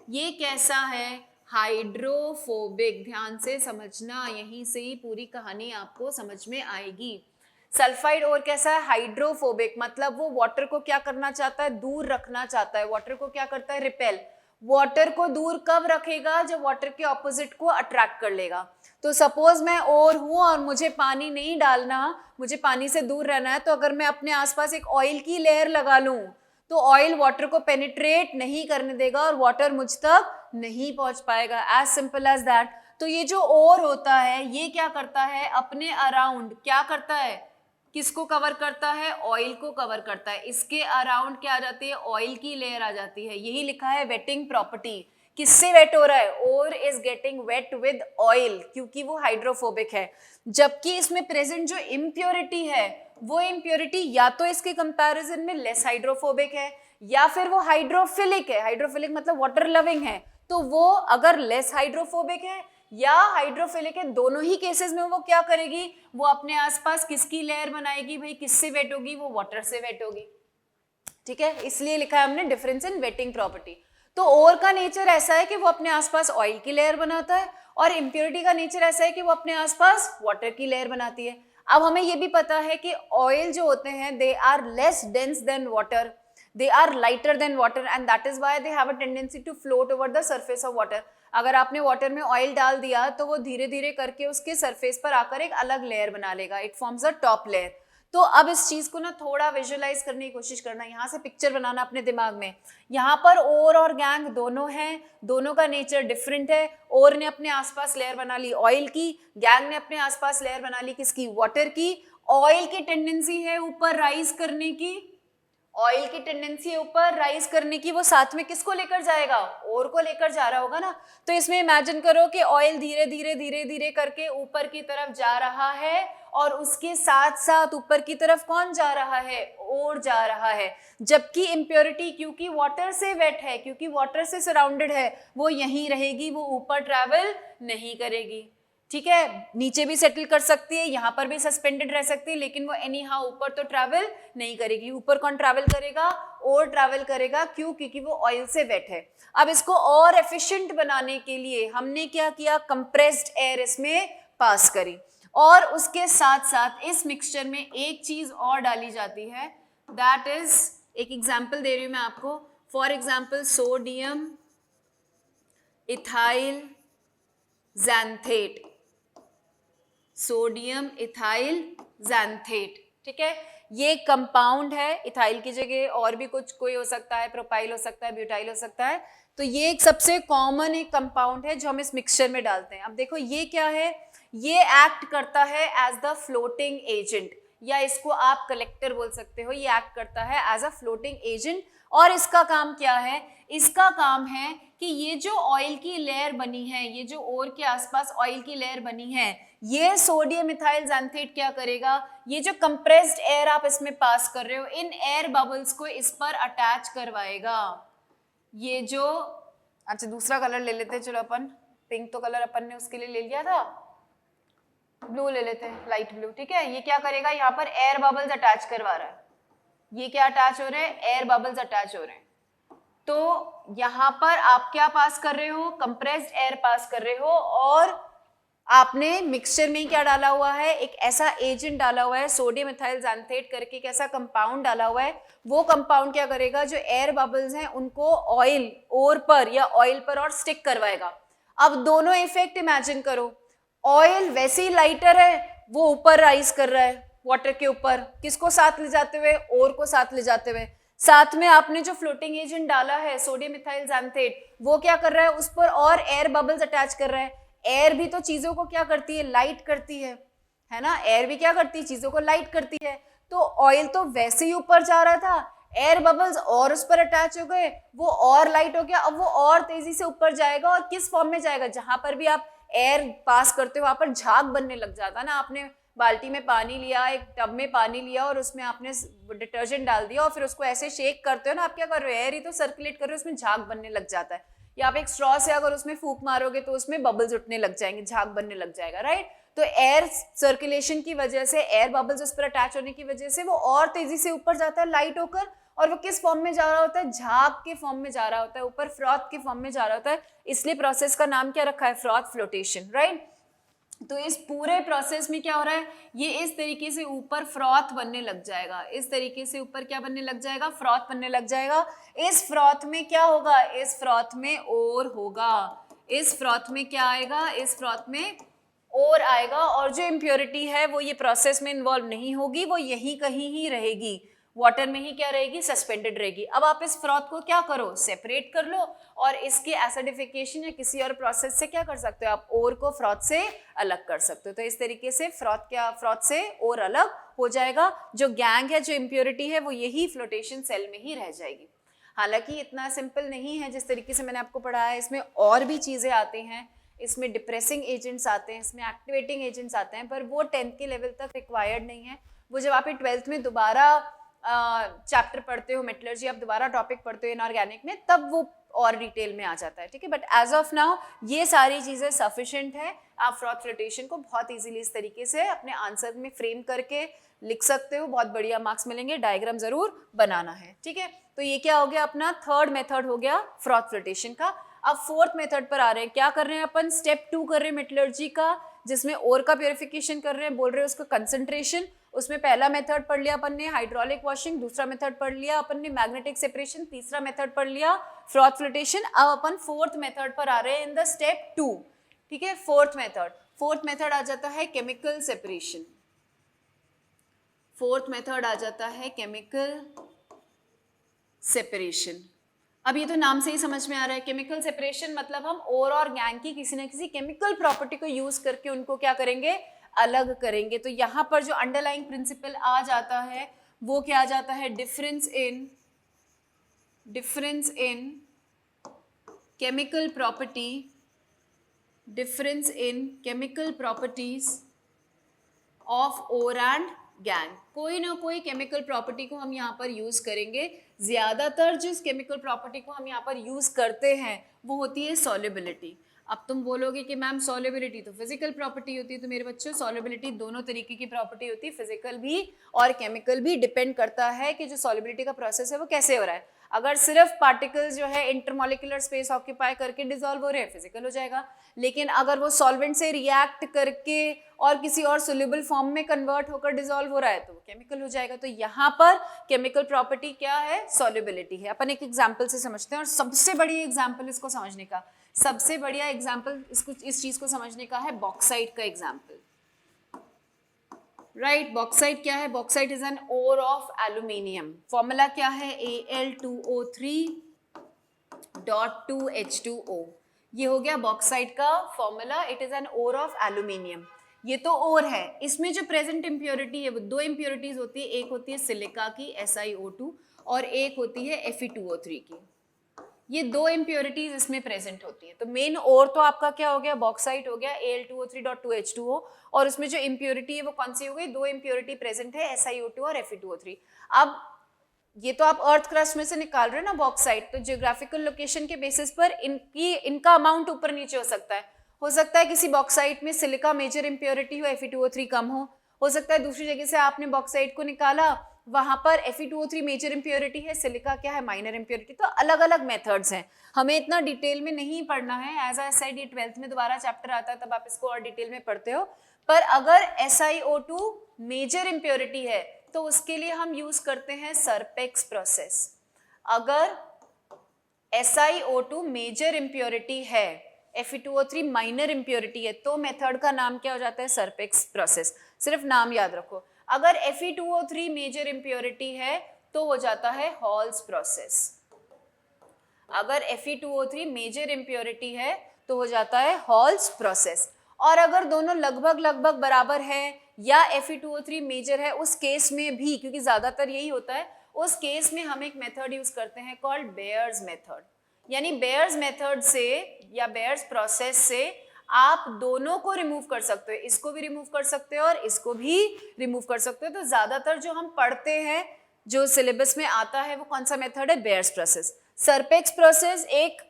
ये कैसा है, हाइड्रोफोबिक। ध्यान से समझना, यहीं से ही पूरी कहानी आपको समझ में आएगी। सल्फाइड ओर कैसा है, हाइड्रोफोबिक, मतलब वो वाटर को क्या करना चाहता है, दूर रखना चाहता है। वाटर को क्या करता है, रिपेल। वाटर को दूर कब रखेगा, जब वाटर के ऑपोजिट को अट्रैक्ट कर लेगा। तो सपोज मैं ओर हूं और मुझे पानी नहीं डालना, मुझे पानी से दूर रहना है, तो अगर मैं अपने आसपास एक ऑयल की लेयर लगा लूं तो ऑयल वाटर को पेनिट्रेट नहीं करने देगा और वाटर मुझ तक नहीं पहुंच पाएगा, एज सिंपल एज दैट। तो ये जो ओर होता है, ये क्या करता है, अपने अराउंड क्या करता है, किसको कवर करता है, ऑयल को कवर करता है। इसके अराउंड क्या आ जाती है, ऑयल की लेयर आ जाती है। यही लिखा है वेटिंग प्रॉपर्टी, किससे वेट हो रहा है? Ore is getting wet with oil, क्योंकि वो हाइड्रोफोबिक है। जबकि इसमें प्रेजेंट जो इम्प्योरिटी है वो इम्प्योरिटी या तो इसके कंपैरिजन में लेस हाइड्रोफोबिक है या फिर वो हाइड्रोफिलिक है। हाइड्रोफिलिक मतलब वाटर लविंग है। तो वो अगर लेस हाइड्रोफोबिक है या हाइड्रोफिलिक है, दोनों ही केसेस में वो क्या करेगी? वो अपने आसपास किसकी लेयर बनाएगी भाई? किससे वेट होगी? वो वाटर से वेट होगी। ठीक है, इसलिए लिखा है हमने डिफरेंस इन वेटिंग प्रॉपर्टी। तो ओर का नेचर ऐसा है कि वो अपने आसपास ऑयल की लेयर बनाता है और इम्प्योरिटी का नेचर ऐसा है कि वो अपने आसपास वाटर की लेयर बनाती है। अब हमें ये भी पता है कि ऑयल जो होते हैं they are less dense than water, they are lighter than water and that is why they have a tendency to float over the surface of water. अगर आपने वाटर में ऑयल डाल दिया तो वो धीरे धीरे करके उसके सरफेस पर आकर एक अलग लेयर बना लेगा, it forms a top layer. तो अब इस चीज को ना थोड़ा विजुअलाइज करने की कोशिश करना, यहाँ से पिक्चर बनाना अपने दिमाग में। यहाँ पर ओर और गैंग दोनों हैं, दोनों का नेचर डिफरेंट है। ओर ने अपने आसपास लेयर बना ली ऑयल की, गैंग ने अपने आसपास लेयर बना ली किसकी? वाटर की। ऑयल की टेंडेंसी है ऊपर राइज करने की, ऑयल की टेंडेंसी है ऊपर राइज करने की, वो साथ में किसको लेकर जाएगा? ओर को लेकर जा रहा होगा ना। तो इसमें इमेजिन करो कि ऑयल धीरे धीरे धीरे धीरे करके ऊपर की तरफ जा रहा है और उसके साथ साथ ऊपर की तरफ कौन जा रहा है? ओर जा रहा है। जबकि इम्प्योरिटी क्योंकि वाटर से वेट है, क्योंकि वाटर से सराउंडेड है, वो यहीं रहेगी, वो ऊपर ट्रैवल नहीं करेगी। ठीक है, नीचे भी सेटल कर सकती है, यहाँ पर भी सस्पेंडेड रह सकती है, लेकिन वो एनी हाउ ऊपर तो ट्रैवल नहीं करेगी। ऊपर कौन ट्रैवल करेगा? और ट्रैवल करेगा। क्यों? क्योंकि वो ऑयल से वेट है। अब इसको और एफिशिएंट बनाने के लिए हमने क्या किया? कंप्रेस्ड एयर इसमें पास करी और उसके साथ साथ इस मिक्सचर में एक चीज और डाली जाती है, दैट इज, एक एग्जाम्पल दे रही हूं मैं आपको। For example sodium ethyl xanthate, sodium ethyl xanthate. ठीक है, ये कंपाउंड है, इथाइल की जगह और भी कुछ कोई हो सकता है, प्रोपाइल हो सकता है, ब्यूटाइल हो सकता है। तो ये एक सबसे कॉमन एक कंपाउंड है जो हम इस मिक्सचर में डालते हैं। अब देखो ये क्या है? ये एक्ट करता है एज द फ्लोटिंग एजेंट, या इसको आप कलेक्टर बोल सकते हो। ये एक्ट करता है एज अ फ्लोटिंग एजेंट और इसका काम क्या है? इसका काम है कि ये जो ऑयल की लेयर बनी है, ये जो ओर के आसपास ऑयल की लेयर बनी है, ये सोडियम इथाइल ज़ैंथेट क्या करेगा? ये जो कंप्रेस्ड एयर आप इसमें पास कर रहे हो, इन एयर बबल्स को इस पर अटैच करवाएगा। ये जो, अच्छा दूसरा कलर ले लेते हैं, चलो अपन, पिंक तो कलर अपन ने उसके लिए ले लिया था, ब्लू ले लेते हैं, लाइट ब्लू। ठीक है, ये क्या करेगा? यहाँ पर एयर बबल्स अटैच करवा रहा है। ये क्या अटैच हो रहे हैं? एयर बबल्स अटैच हो रहे हैं। तो यहाँ पर आप क्या पास कर रहे हो? कंप्रेस्ड एयर पास कर रहे हो और आपने मिक्सचर में क्या डाला हुआ है? एक ऐसा एजेंट डाला हुआ है, सोडियम इथाइल ज़ैंथेट करके एक ऐसा कंपाउंड डाला हुआ है। वो कंपाउंड क्या करेगा? जो एयर बबल्स हैं उनको ऑयल ओर पर या ऑयल पर और स्टिक करवाएगा। अब दोनों इफेक्ट इमेजिन करो, ऑयल वैसे ही लाइटर है, वो ऊपर राइज कर रहा है वाटर के ऊपर, किसको साथ ले जाते हुए? ओर को साथ ले जाते हुए। साथ में आपने जो फ्लोटिंग एजेंट डाला है सोडियम इथाइल ज़ैंथेट, वो क्या कर रहा है? उस पर और एयर बबल्स अटैच कर रहा है। एयर भी तो चीजों को क्या करती है? लाइट करती है ना? एयर भी क्या करती है? चीजों को लाइट करती है। तो ऑयल तो वैसे ही ऊपर जा रहा था, एयर बबल्स और उस पर अटैच हो गए, वो और लाइट हो गया, अब वो और तेजी से ऊपर जाएगा। और किस फॉर्म में जाएगा? जहां पर भी आप एयर पास करते हो वहां पर झाग बनने लग जाता है ना। आपने बाल्टी में पानी लिया, एक टब में पानी लिया और उसमें आपने डिटर्जेंट डाल दिया और फिर उसको ऐसे शेक करते हो ना, आप क्या कर रहे हो? एयर ही तो सर्कुलेट कर रहे हो, उसमें झाग बनने लग जाता है। या आप एक स्ट्रॉ से अगर उसमें फूंक मारोगे तो उसमें बबल्स उठने लग जाएंगे, झाग बनने लग जाएगा, राइट? तो एयर सर्कुलेशन की वजह से, एयर बबल्स उस पर अटैच होने की वजह से वो और तेजी से ऊपर जाता है लाइट होकर, और वो किस फॉर्म में जा रहा होता है? झाग के फॉर्म में जा रहा होता है, ऊपर फ्रॉथ के फॉर्म में जा रहा होता है। इसलिए प्रोसेस का नाम क्या रखा है? Froth flotation, right? तो इस पूरे प्रोसेस में क्या हो रहा है? ये इस तरीके से ऊपर फ्रॉथ बनने लग जाएगा, इस तरीके से ऊपर क्या बनने लग जाएगा? फ्रॉथ बनने लग जाएगा। इस फ्रॉथ में क्या होगा? इस फ्रॉथ में ओर होगा। इस फ्रॉथ में क्या आएगा? इस फ्रॉथ में ओर आएगा। और जो इम्प्योरिटी है वो ये प्रोसेस में इन्वॉल्व नहीं होगी, वो यहीं कहीं ही रहेगी, वाटर में ही क्या रहेगी? सस्पेंडेड रहेगी। अब आप इस फ्रॉथ को क्या करो? सेपरेट कर लो और इसके एसिडिफिकेशन या किसी और प्रोसेस से क्या कर सकते हो? आप ओर को फ्रॉथ से अलग कर सकते हो। तो इस तरीके से फ्रॉथ से ओर अलग हो जाएगा। जो गैंग है, जो इम्प्योरिटी है, वो यही फ्लोटेशन सेल में ही रह जाएगी। हालांकि इतना सिंपल नहीं है जिस तरीके से मैंने आपको पढ़ाया है, इसमें और भी चीज़ें आती हैं, इसमें डिप्रेसिंग एजेंट्स आते हैं, इसमें एक्टिवेटिंग एजेंट्स आते हैं, पर वो 10th के लेवल तक रिक्वायर्ड नहीं है। वो जब आप 12th में दोबारा चैप्टर पढ़ते हो मेटलर्जी, आप दोबारा टॉपिक पढ़ते हो इनऑर्गेनिक में, तब वो और डिटेल में आ जाता है, ठीक है। बट एज ऑफ नाउ ये सारी चीज़ें सफिशिएंट है। आप फ्रॉथ फ्लोटेशन को बहुत इजीली इस तरीके से अपने आंसर में फ्रेम करके लिख सकते हो, बहुत बढ़िया मार्क्स मिलेंगे। डायग्राम जरूर बनाना है, ठीक है। तो ये क्या हो गया, अपना थर्ड मेथड हो गया फ्रॉथ फ्लोटेशन का। अब फोर्थ मेथड पर आ रहे हैं। क्या कर रहे हैं अपन, स्टेप 2 कर रहे हैं मेटलर्जी का, जिसमें ओर का प्योरिफिकेशन कर रहे हैं, बोल रहे हैं उसको कंसंट्रेशन। उसमें पहला मेथड पढ़ लिया अपन ने हाइड्रोलिक वॉशिंग, दूसरा मेथड पढ़ लिया अपन ने मैग्नेटिक सेपरेशन, तीसरा मेथड पढ़ लिया फ्रॉथ फ्लोटेशन। अब अपन फोर्थ मेथड पर आ रहे हैं इन द स्टेप 2, ठीक है। फोर्थ मेथड आ जाता है केमिकल सेपरेशन। फोर्थ मेथड आ जाता है केमिकल सेपरेशन। अब ये तो नाम से ही समझ में आ रहा है, केमिकल सेपरेशन मतलब हम ओर और गैंग की किसी न किसी केमिकल प्रॉपर्टी को यूज करके उनको क्या करेंगे, अलग करेंगे। तो यहाँ पर जो अंडरलाइंग प्रिंसिपल आ जाता है वो क्या आ जाता है, difference in chemical property, difference in chemical properties of ore and gangue. कोई ना कोई केमिकल प्रॉपर्टी को हम यहाँ पर यूज करेंगे। ज्यादातर जिस केमिकल प्रॉपर्टी को हम यहाँ पर यूज करते हैं वो होती है सॉल्युबिलिटी। अब तुम बोलोगे कि मैम सॉल्युबिलिटी तो फिजिकल प्रॉपर्टी होती है, तो मेरे बच्चों सॉल्युबिलिटी दोनों तरीके की प्रॉपर्टी होती है, फिजिकल भी और केमिकल भी। डिपेंड करता है कि जो सॉल्युबिलिटी का प्रोसेस है वो कैसे हो रहा है। अगर सिर्फ पार्टिकल्स जो है इंटरमोलिकुलर स्पेस ऑक्यूपाई करके डिसॉल्व हो रहे हैं, फिजिकल हो जाएगा। लेकिन अगर वो सॉल्वेंट से रिएक्ट करके और किसी और सोल्यूबल फॉर्म में कन्वर्ट होकर डिसॉल्व हो रहा है तो वो केमिकल हो जाएगा। तो यहाँ पर केमिकल प्रॉपर्टी क्या है, सॉल्युबिलिटी है। अपन एक एग्जांपल से समझते हैं, और सबसे बड़ी एग्जांपल इसको समझने का, सबसे बढ़िया एग्जांपल इस चीज को समझने का है बॉक्साइट का एग्जांपल। राइट, बॉक्साइट क्या है, bauxite is an ore of aluminium. Formula क्या है, Al2O3.2H2O। ये हो गया बॉक्साइट का formula. It is an ore of aluminium. ये तो ओर है, इसमें जो प्रेजेंट इम्प्योरिटी है वो दो इम्प्योरिटीज होती है। एक होती है सिलिका की SiO2 और एक होती है Fe2O3 की। ये दो इम्प्योरिटीज इसमें प्रेजेंट होती है। तो मेन ओर तो आपका क्या हो गया, बॉक्साइट हो गया, Al2O3.2H2O। और उसमें जो इम्प्योरिटी है वो कौन सी हो गई, दो इम्प्योरिटी प्रेजेंट है, SiO2 और Fe2O3। अब ये तो आप अर्थ क्रस्ट में से निकाल रहे हो ना बॉक्साइट, तो जियोग्राफिकल लोकेशन के बेसिस पर इनका अमाउंट ऊपर नीचे हो सकता है। हो सकता है किसी बॉक्साइट में सिलिका मेजर इम्प्योरिटी हो, Fe2O3 कम हो सकता है दूसरी जगह से आपने बॉक्साइट को निकाला, वहां पर Fe2O3 मेजर इम्प्योरिटी है, सिलिका क्या है, माइनर इम्प्योरिटी। तो अलग अलग मेथड्स हैं, हमें इतना डिटेल में नहीं पढ़ना है। एज आई सेड, ये 12th में दोबारा चैप्टर आता है, तब आप इसको और डिटेल में पढ़ते हो। पर अगर SiO2 मेजर इम्प्योरिटी है तो उसके लिए हम यूज करते हैं सरपेक्स प्रोसेस। अगर SiO2 मेजर इम्प्योरिटी है, Fe2O3 माइनर इम्प्योरिटी है, तो मेथड का नाम क्या हो जाता है, सरपेक्स प्रोसेस। सिर्फ नाम याद रखो। अगर Fe2O3 मेजर इम्प्योरिटी है तो हो जाता है हॉल्स प्रोसेस। अगर Fe2O3 मेजर इम्प्योरिटी है तो हो जाता है हॉल्स प्रोसेस। और अगर दोनों लगभग बराबर है या Fe2O3 मेजर है, उस केस में भी, क्योंकि ज्यादातर यही होता है, उस केस में हम एक मेथड यूज करते हैं कॉल्ड बेयर्स मेथड। यानी बेयर्स मेथड से या बेयर्स प्रोसेस से आप दोनों को रिमूव कर सकते हो, इसको भी रिमूव कर सकते हो और इसको भी रिमूव कर सकते हो। तो ज्यादातर जो हम पढ़ते हैं, जो सिलेबस में आता है, वो कौन सा मेथड है, बेयर्स प्रोसेस। सरपेक्स प्रोसेस एक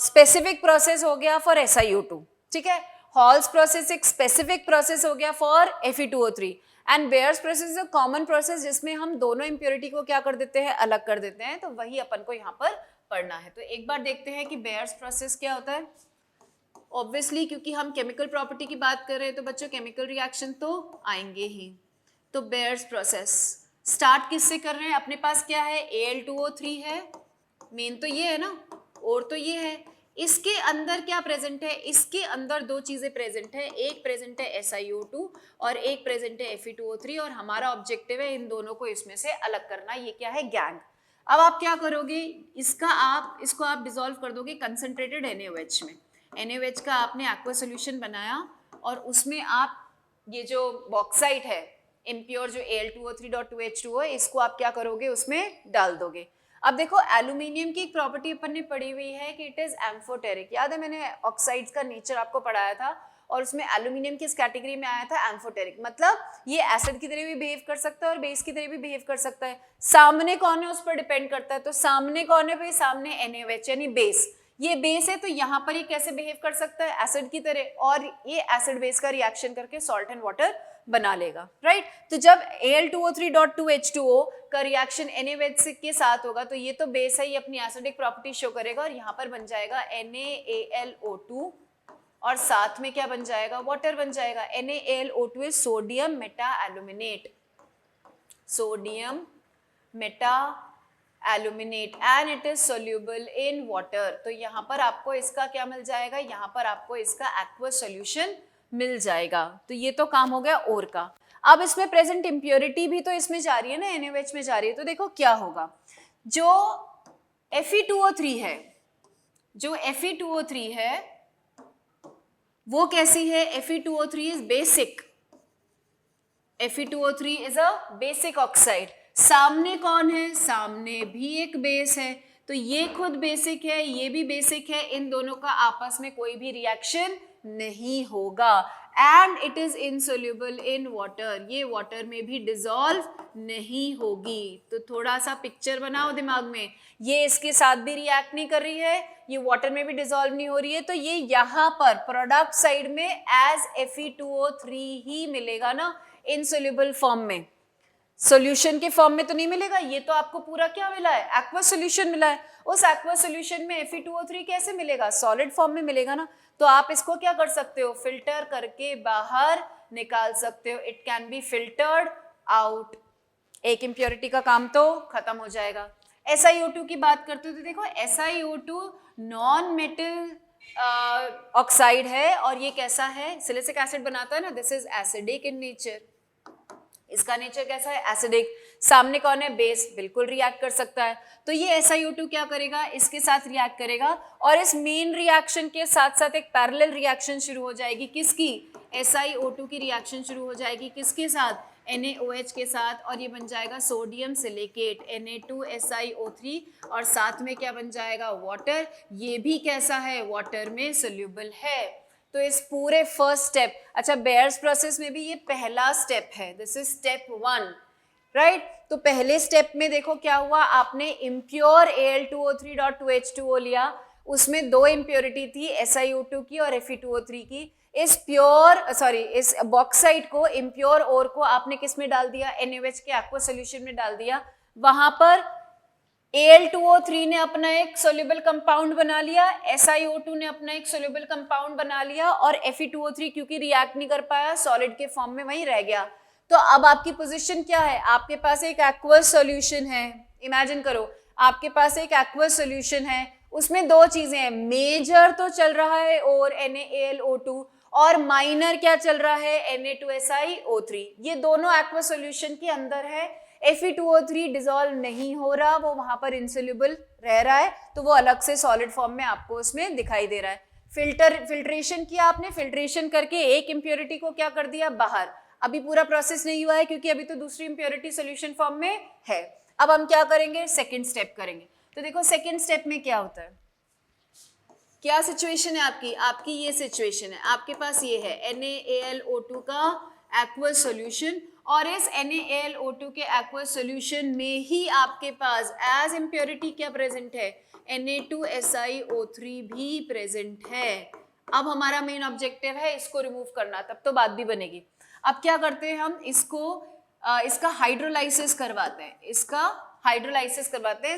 स्पेसिफिक प्रोसेस हो गया फॉर SiO2, ठीक है। हॉल्स प्रोसेस एक स्पेसिफिक प्रोसेस हो गया for Fe2O3 and bears process is a common process जिसमें हम दोनों इम्प्योरिटी को क्या कर देते हैं, अलग कर देते हैं। तो वही अपन को यहाँ पर पढ़ना है। तो एक बार देखते हैं कि बेयर्स प्रोसेस क्या होता है। ऑब्वियसली क्योंकि हम केमिकल प्रॉपर्टी की बात कर रहे हैं तो बच्चों केमिकल रिएक्शन तो आएंगे ही। तो बेयर्स प्रोसेस स्टार्ट किससे कर रहे हैं, अपने पास क्या है, Al2O3 है, मेन तो ये है ना, और तो ये है। इसके अंदर क्या प्रेजेंट है, इसके अंदर दो चीजें प्रेजेंट है, एक प्रेजेंट है SiO2 और एक प्रेजेंट है Fe2O3। और हमारा ऑब्जेक्टिव है इन दोनों को इसमें से अलग करना। ये क्या है, गैंग। अब आप क्या करोगे, इसको आप डिसॉल्व कर दोगे कंसंट्रेटेड NaOH में। NaOH का आपने एक्वा सोल्यूशन बनाया और उसमें आप ये जो बॉक्साइट है इम्प्योर, जो Al2O3.2H2O है, इसको आप क्या करोगे, उसमें डाल दोगे। अब देखो एल्यूमिनियम की एक प्रॉपर्टी अपन ने पढ़ी हुई है कि इट इज एम्फोटेरिक। याद है मैंने ऑक्साइड्स का नेचर आपको पढ़ाया था और उसमें एल्यूमिनियम किस कैटेगरी में आया था, एम्फोटेरिक। मतलब ये एसिड की तरह भी बिहेव कर सकता है और बेस की तरह भी बिहेव कर सकता है। सामने कौन है उस पर डिपेंड करता है, तो सामने कौन है भाई, सामने NaOH यानी बेस। ये बेस है तो यहाँ पर ये कैसे बिहेव कर सकता है, एसिड की तरह, और ये एसिड बेस का रिएक्शन करके सॉल्ट एंड वाटर बना लेगा, राइट। तो जब Al2O3.2H2O का रिएक्शन NaOH के साथ होगा तो ये तो बेस है, ये अपनी एसिडिक प्रॉपर्टी शो करेगा और यहाँ पर बन जाएगा NaAlO2 और साथ में क्या बन जाएगा, वाटर बन जाएगा। NaAlO2 is sodium Meta aluminate, sodium Meta aluminate and it is soluble in water. तो यहाँ पर आपको इसका क्या मिल जाएगा, यहाँ पर आपको इसका एक्वस सॉल्यूशन मिल जाएगा। तो ये तो काम हो गया ओर का। अब इसमें प्रेजेंट इम्प्योरिटी भी तो इसमें जा रही है ना, NaOH में जा रही है। तो देखो क्या होगा, जो Fe2O3 है, जो Fe2O3 है वो कैसी है, Fe2O3 is basic, Fe2O3 is a basic oxide. सामने कौन है, सामने भी एक बेस है, तो ये खुद बेसिक है, ये भी बेसिक है, इन दोनों का आपस में कोई भी रिएक्शन नहीं होगा and it is insoluble in water, ये वाटर में भी डिसॉल्व नहीं होगी। तो थोड़ा सा पिक्चर बनाओ दिमाग में, ये इसके साथ भी रिएक्ट नहीं कर रही है, ये वाटर में भी डिसॉल्व नहीं हो रही है, तो ये यहाँ पर प्रोडक्ट साइड में एज Fe2O3 ही मिलेगा ना, इनसोल्यूबल फॉर्म में, सॉल्यूशन के फॉर्म में तो नहीं मिलेगा। ये तो आपको पूरा क्या मिला है, एक्वस सॉल्यूशन मिला है। उस एक्वस सॉल्यूशन में Fe2O3 कैसे मिलेगा, सॉलिड फॉर्म में मिलेगा ना। तो आप इसको क्या कर सकते हो, फिल्टर करके बाहर निकाल सकते हो, it can be filtered out. एक इम्प्योरिटी का काम तो खत्म हो जाएगा। SiO2 की बात करते हो तो देखो SiO2 नॉन मेटल ऑक्साइड है और ये कैसा है, सिलिसिक एसिड बनाता है ना, this is acidic in nature. इसका नेचर कैसा है, एसिडिक। सामने कौन है, बेस, बिल्कुल रिएक्ट कर सकता है। तो ये SiO2 क्या करेगा, इसके साथ रिएक्ट करेगा और इस मेन रिएक्शन के साथ साथ एक पैरेलल रिएक्शन शुरू हो जाएगी, किसकी, SiO2 की रिएक्शन शुरू हो जाएगी, किसके साथ, NaOH के साथ, और ये बन जाएगा सोडियम सिलिकेट Na2SiO3 और साथ में क्या बन जाएगा, वाटर। ये भी कैसा है, वाटर में सोल्यूबल है। तो इस पूरे फर्स्ट स्टेप, अच्छा बेयर्स प्रोसेस में भी ये पहला स्टेप है, दिस इज स्टेप 1, राइट। तो पहले स्टेप में देखो क्या हुआ, आपने इम्प्योर Al2O3.2H2O लिया, उसमें दो इम्प्योरिटी थी, SiO2 की और Fe2O3 की। इस इस बॉक्साइड को, इम्प्योर ओर को आपने किस में डाल दिया, NaOH के एक्वस सॉल्यूशन में डाल दिया। वहां पर Al2O3 ने अपना एक सोल्यूबल कंपाउंड बना लिया, SiO2 ने अपना एक सोल्यूबल कंपाउंड बना लिया और Fe2O3 क्योंकि रिएक्ट नहीं कर पाया, सॉलिड के फॉर्म में वहीं रह गया। तो अब आपकी पोजीशन क्या है, आपके पास एक एक्वस सॉल्यूशन है, इमेजिन करो आपके पास एक एक्वस सॉल्यूशन है, उसमें दो चीजें हैं, मेजर तो चल रहा है और NaAlO2 और माइनर क्या चल रहा है, Na2SiO3। ये दोनों एक्वस सॉल्यूशन के अंदर है। Fe2O3 डिसॉल्व नहीं हो रहा, वो वहां पर इंसोल्यूबल रह रहा है, तो वो अलग से सॉलिड फॉर्म में आपको उसमें दिखाई दे रहा है। फिल्ट्रेशन किया आपने, फिल्ट्रेशन करके एक इम्प्योरिटी को क्या कर दिया, बाहर। अभी पूरा प्रोसेस नहीं हुआ है क्योंकि अभी तो दूसरी इम्प्योरिटी सोल्यूशन फॉर्म में है। अब हम क्या करेंगे, सेकेंड स्टेप करेंगे। तो देखो सेकेंड स्टेप में क्या होता है, क्या सिचुएशन है आपकी, आपकी ये सिचुएशन है, आपके पास ये है NaAlO2 का एक्वस सॉल्यूशन और इस NaAlO2 के एक्वस सॉल्यूशन में ही आपके पास एज इम्प्योरिटी क्या प्रेजेंट है, Na2SiO3 भी प्रेजेंट है। अब हमारा मेन ऑब्जेक्टिव है इसको रिमूव करना, तब तो बात भी बनेगी। अब क्या करते हैं हम, इसका हाइड्रोलाइसिस करवाते हैं, इसका हाइड्रोलाइसिस करवाते हैं।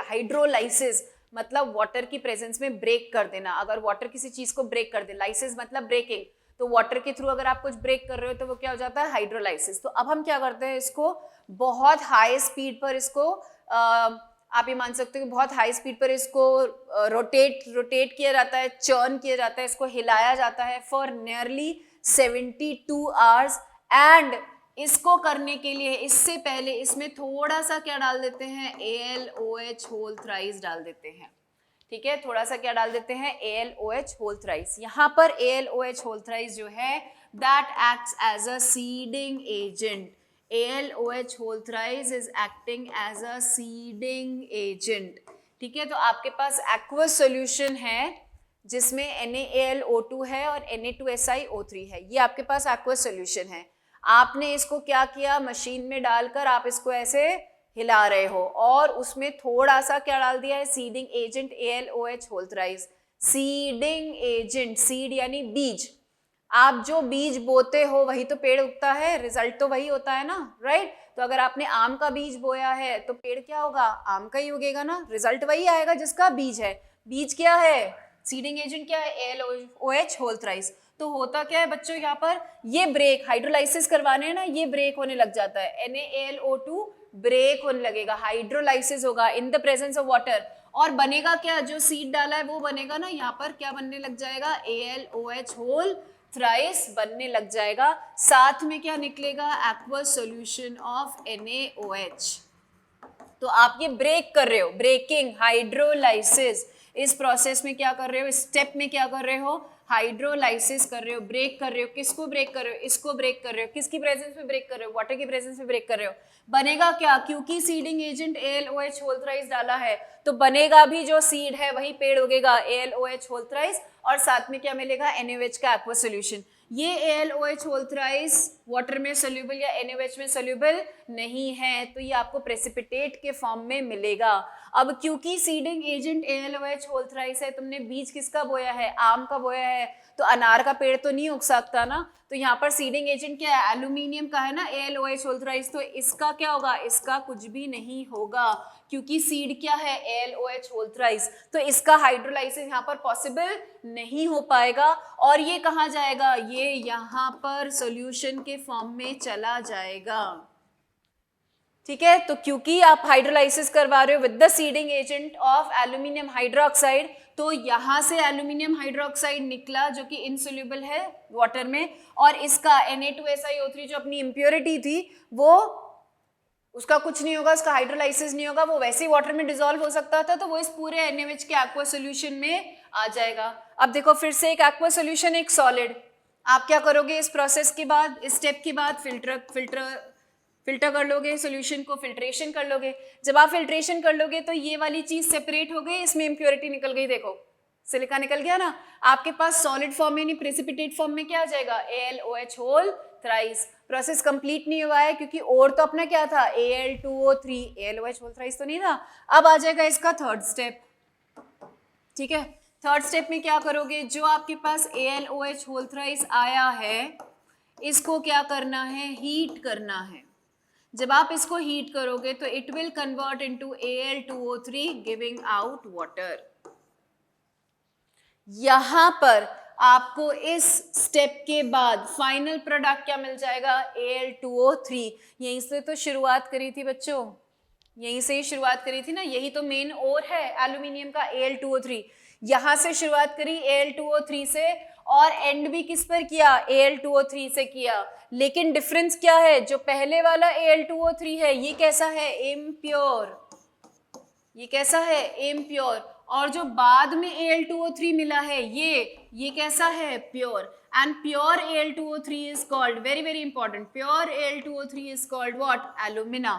हाइड्रोलाइसिस मतलब वाटर की प्रेजेंस में ब्रेक कर देना। अगर वाटर किसी चीज को ब्रेक कर दे, लाइसिस मतलब ब्रेकिंग, तो वाटर के थ्रू अगर आप कुछ ब्रेक कर रहे हो तो वो क्या हो जाता है, हाइड्रोलाइसिस। तो अब हम क्या करते हैं, इसको बहुत हाई स्पीड पर, इसको आप ये मान सकते हो कि बहुत हाई स्पीड पर इसको रोटेट किया जाता है, चर्न किया जाता है, इसको हिलाया जाता है फॉर नियरली 72 आवर्स। एंड इसको करने के लिए इससे पहले इसमें थोड़ा सा क्या डाल देते हैं, AlOH होल थ्राइस डाल देते हैं, ठीक है। थोड़ा सा क्या डाल देते हैं, AlOH होल थ्राइस। यहाँ पर AlOH होल थ्राइस जो है that acts as a seeding agent. AlOH whole thrice is acting as a seeding agent. ठीक है, तो आपके पास aqueous solution है जिसमें NaAlO2 है और Na2SiO3 है, ये आपके पास aqueous solution है. आपने इसको क्या किया, मशीन में डालकर आप इसको ऐसे हिला रहे हो और उसमें थोड़ा सा क्या डाल दिया है, seeding agent AlOH whole thrice. Seeding agent, seed यानी बीज. आप जो बीज बोते हो वही तो पेड़ उगता है, रिजल्ट तो वही होता है ना, राइट? तो अगर आपने आम का बीज बोया है तो पेड़ क्या होगा, आम का ही उगेगा ना, रिजल्ट वही आएगा जिसका बीज है. बीज क्या है, सीडिंग एजेंट क्या है, AlOH whole thrice. तो होता क्या है बच्चों, यहाँ पर ये ब्रेक, हाइड्रोलाइसिस करवाने हैं ना, ये ब्रेक होने लग जाता है, NaAlO2 ब्रेक होने लगेगा, हाइड्रोलाइसिस होगा in the presence of water. और बनेगा क्या, जो सीड डाला है वो बनेगा ना, यहाँ पर क्या बनने लग जाएगा, AlOH whole थ्राइस बनने लग जाएगा. साथ में क्या निकलेगा, एक्वस सॉल्यूशन ऑफ NaOH. तो आप ये ब्रेक कर रहे हो, ब्रेकिंग, हाइड्रोलाइसिस. इस प्रोसेस में क्या कर रहे हो, स्टेप में क्या कर रहे हो, हाइड्रोलाइसिस कर रहे हो, ब्रेक कर रहे हो. किसको ब्रेक कर रहे हो, इसको ब्रेक कर रहे हो. किसकी प्रेजेंस में ब्रेक कर रहे हो, वाटर की प्रेजेंस में ब्रेक कर रहे हो. बनेगा क्या, क्योंकि seeding agent AlOH whole thrice डाला है तो बनेगा भी जो सीड है वही पेड़ उगेगा, AlOH whole thrice. और साथ में क्या मिलेगा, NaOH का एक्वस सॉल्यूशन. ये AlOH whole thrice वाटर में सोल्यूबल या NaOH में सोल्यूबल नहीं है, तो ये आपको प्रेसिपिटेट के फॉर्म में मिलेगा. अब क्योंकि seeding agent AlOH whole thrice है, तुमने बीज किसका बोया है, आम का बोया है, तो अनार का पेड़ तो नहीं उग सकता ना. तो यहाँ पर सीडिंग एजेंट क्या है, एल्यूमिनियम का है ना, AlOH whole thrice. तो इसका क्या होगा, इसका कुछ भी नहीं होगा क्योंकि सीड क्या है, AlOH whole thrice. तो इसका हाइड्रोलाइसिस यहाँ पर पॉसिबल नहीं हो पाएगा. और ये कहाँ जाएगा, ये यहाँ पर सॉल्यूशन के फॉर्म में चला जाएगा. ठीक है, तो क्योंकि आप हाइड्रोलाइसिस करवा रहे हो with the seeding agent of aluminium hydroxide, तो यहाँ से एल्यूमिनियम हाइड्रोक्साइड निकला जो कि इनसोल्यूबल है वाटर में, और इसका Na2SiO3 जो अपनी इम्प्योरिटी थी वो, उसका कुछ नहीं होगा, उसका हाइड्रोलाइसिस नहीं होगा, वो वैसे ही वाटर में डिसॉल्व हो सकता था, तो वो इस पूरे NaOH के एक्वस सॉल्यूशन में आ जाएगा. अब देखो फिर से, एक एक्वस सॉल्यूशन, एक सॉलिड. आप क्या करोगे इस प्रोसेस के बाद, इस स्टेप के बाद फिल्टर कर लोगे सॉल्यूशन को, फिल्ट्रेशन कर लोगे. जब आप फिल्ट्रेशन कर लोगे तो ये वाली चीज सेपरेट हो गई, इसमें इम्प्योरिटी निकल गई, देखो सिलिका निकल गया ना. आपके पास सॉलिड फॉर्म में नहीं, प्रेसिपिटेट फॉर्म में क्या आ जाएगा, AlOH whole thrice. Process complete नहीं हुआ है क्योंकि और तो अपना क्या था, Al2O3, AlOH whole thrice तो नहीं था. अब आ जाएगा इसका थर्ड स्टेप. ठीक है, थर्ड स्टेप में क्या करोगे, जो आपके पास AlOH whole thrice आया है इसको क्या करना है, हीट करना है. जब आप इसको हीट करोगे तो it will convert into Al2O3 giving out water. यहां पर आपको इस स्टेप के बाद फाइनल प्रोडक्ट क्या मिल जाएगा, Al2O3. यहीं से तो शुरुआत करी थी बच्चों, यहीं से ही शुरुआत करी थी ना, यही तो मेन ओर है एल्यूमिनियम का, Al2O3. यहां से शुरुआत करी Al2O3 से और एंड भी किस पर किया, Al2O3 से किया. लेकिन डिफरेंस क्या है, जो पहले वाला Al2O3 है ये कैसा है, इम्प्योर. ये कैसा है, इम्प्योर. और जो बाद में Al2O3 मिला है ये कैसा है, pure. And pure Al2O3 is called, very very important, pure Al2O3 is called what, alumina.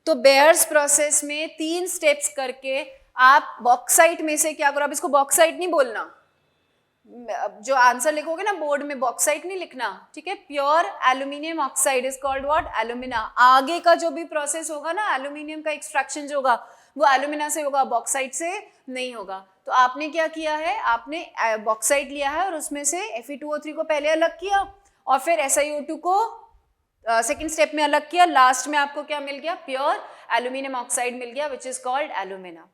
तो बेयर्स प्रोसेस में 3 स्टेप्स करके आप बॉक्साइट में से क्या करो, आप इसको बॉक्साइट नहीं बोलना, जो आंसर लिखोगे ना बोर्ड में बॉक्साइट नहीं लिखना, ठीक है. Pure aluminium oxide is called what, alumina. आगे का जो भी प्रोसेस होगा ना, एल्यूमिनियम का एक्सट्रैक्शन जो होगा वो एल्यूमिना से होगा, बॉक्साइट से नहीं होगा. तो आपने क्या किया है, आपने बॉक्साइट लिया है और उसमें से Fe2O3 को पहले अलग किया और फिर SiO2 को सेकेंड स्टेप में अलग किया. लास्ट में आपको क्या मिल गया, प्योर एल्यूमिनियम ऑक्साइड मिल गया which is called alumina.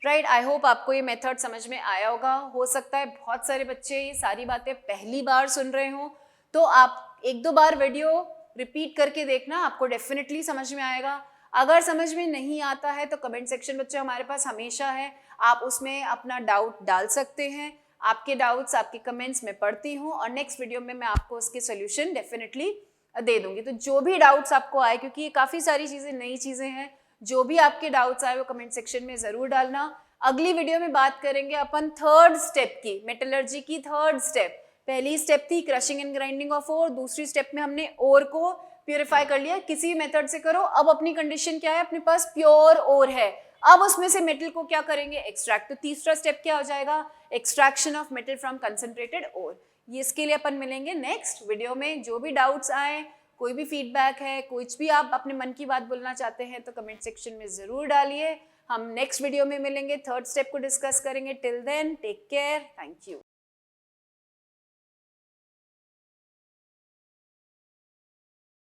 Right, I hope आपको ये मेथड समझ में आया होगा. हो सकता है बहुत सारे बच्चे ये सारी बातें पहली बार सुन रहे हो, तो आप 1-2 बार वीडियो रिपीट करके देखना, आपको डेफिनेटली समझ में आएगा. अगर समझ में नहीं आता है तो कमेंट सेक्शन बच्चे हमारे पास हमेशा है, आप उसमें अपना डाउट डाल सकते हैं. आपके डाउट्स, आपके कमेंट्स में पढ़ती हूँ और नेक्स्ट वीडियो में मैं आपको उसके सोल्यूशन डेफिनेटली दे दूंगी. तो जो भी डाउट्स आपको आए, क्योंकि ये काफ़ी सारी चीज़ें नई चीज़ें हैं, जो भी आपके डाउट्स आए वो कमेंट सेक्शन में ज़रूर डालना. अगली वीडियो में बात करेंगे अपन थर्ड स्टेप की, मेटलर्जी की थर्ड स्टेप. पहली स्टेप थी crushing and grinding of ore, दूसरी स्टेप में हमने ओर को प्योरीफाई कर लिया, किसी मेथड से करो। अब अपनी कंडीशन क्या है, अपने पास प्योर ओर है, अब उसमें से मेटल को क्या करेंगे, एक्सट्रैक्ट। तो तीसरा स्टेप क्या हो जाएगा, extraction of metal from concentrated ore. ये इसके लिए अपन मिलेंगे नेक्स्ट वीडियो में। जो भी डाउट्स आए, कोई भी फीडबैक है, कुछ भी आप अपने मन की बात बोलना चाहते हैं तो कमेंट सेक्शन में जरूर डालिए। हम नेक्स्ट वीडियो में मिलेंगे, थर्ड स्टेप को डिस्कस करेंगे। Till then take care, thank you.